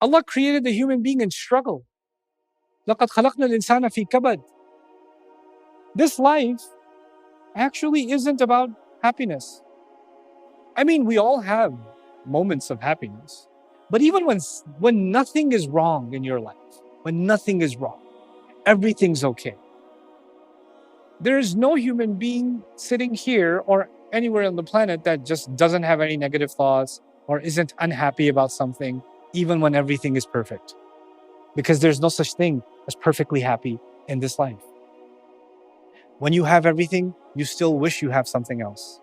Allah created the human being in struggle. لَقَدْ خَلَقْنَا الْإِنسَانَ فِي كَبَدٍ. This life actually isn't about happiness. I mean, we all have moments of happiness. But even when nothing is wrong in your life, when nothing is wrong, everything's okay. There is no human being sitting here or anywhere on the planet that just doesn't have any negative thoughts or isn't unhappy about something, even when everything is perfect. Because there's no such thing as perfectly happy in this life. When you have everything, you still wish you have something else.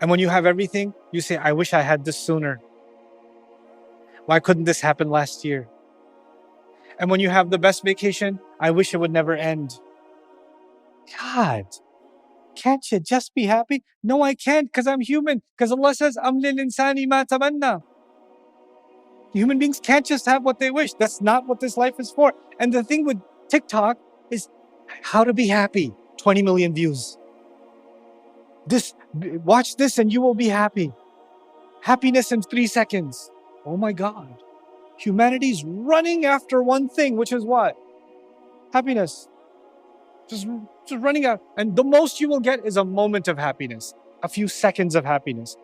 And when you have everything, you say, I wish I had this sooner. Why couldn't this happen last year? And when you have the best vacation, I wish it would never end. God, can't you just be happy? No, I can't, because I'm human. Because Allah says, أَمْ لِلْإِنسَانِ مَا تَمَنَّى. Human beings can't just have what they wish. That's not what this life is for. And the thing with TikTok is how to be happy. 20 million views. Watch this and you will be happy. Happiness in 3 seconds. Oh my God. Humanity's running after one thing, which is what? Happiness. Just running out. And the most you will get is a moment of happiness, a few seconds of happiness,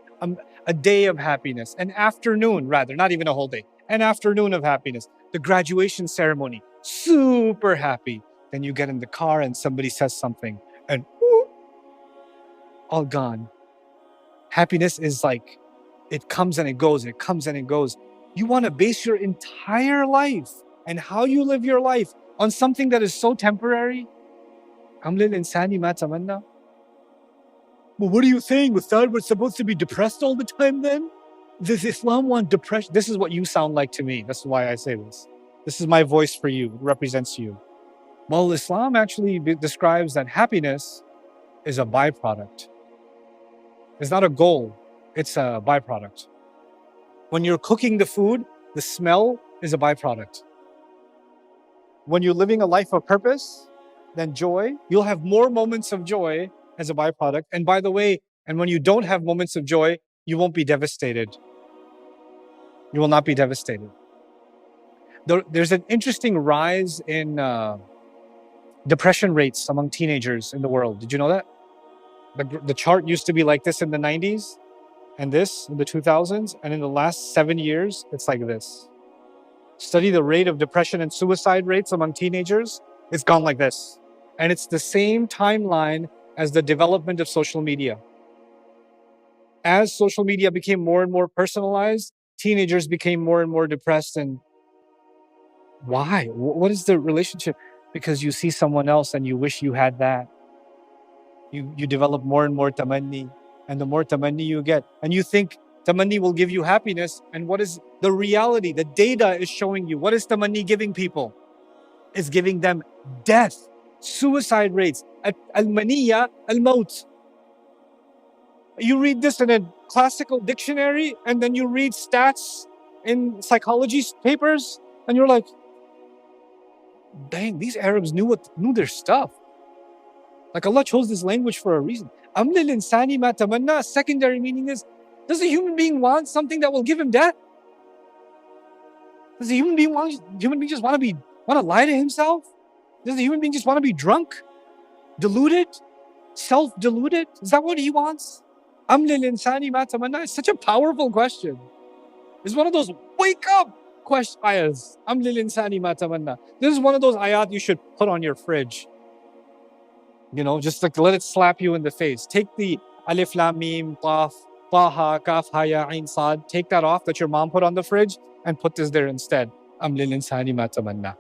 a day of happiness, an afternoon rather, not even a whole day, an afternoon of happiness. The graduation ceremony, super happy. Then you get in the car and somebody says something and whoop, all gone. Happiness is like, it comes and it goes, it comes and it goes. You want to base your entire life and how you live your life on something that is so temporary? أَمْ لِلْإِنسَانِ مَا تَمَنَّى. Well, what are you saying? We're supposed to be depressed all the time then? Does Islam want depression? This is what you sound like to me. That's why I say this. This is my voice for you. It represents you. Well, Islam actually describes that happiness is a byproduct. It's not a goal. It's a byproduct. When you're cooking the food, the smell is a byproduct. When you're living a life of purpose, then joy, you'll have more moments of joy as a byproduct. And by the way, and when you don't have moments of joy, you won't be devastated. You will not be devastated. There's an interesting rise in depression rates among teenagers in the world. Did you know that? The chart used to be like this in the 90s and this in the 2000s. And in the last 7 years, it's like this. Study the rate of depression and suicide rates among teenagers. It's gone like this. And it's the same timeline as the development of social media. As social media became more and more personalized, teenagers became more and more depressed. And why? What is the relationship? Because you see someone else and you wish you had that. You develop more and more tamanni. And the more tamanni you get, and you think tamanni will give you happiness. And what is the reality? The data is showing you. What is tamanni giving people? It's giving them death, suicide rates, al-maniyya, al-maut. You read this in a classical dictionary, and then you read stats in psychology papers, and you're like, dang, these Arabs knew their stuff. Like Allah chose this language for a reason. أَمْ لِلْإِنسَانِ مَا تَمَنَّى. Secondary meaning is, does a human being want something that will give him death? Does a human being just want to lie to himself? Does a human being just want to be drunk? Deluded? Self-deluded? Is that what he wants? أَمْ لِلْإِنسَانِ مَا تَمَنَّى. It's such a powerful question. It's one of those wake up ayahs. أَمْ لِلْإِنسَانِ مَا تَمَنَّى. This is one of those ayat you should put on your fridge. You know, just like let it slap you in the face. Take the alif lam mim qaf taha kaf ha ya ain sad. Take that off that your mom put on the fridge and put this there instead. Am lil insani ma tamanna.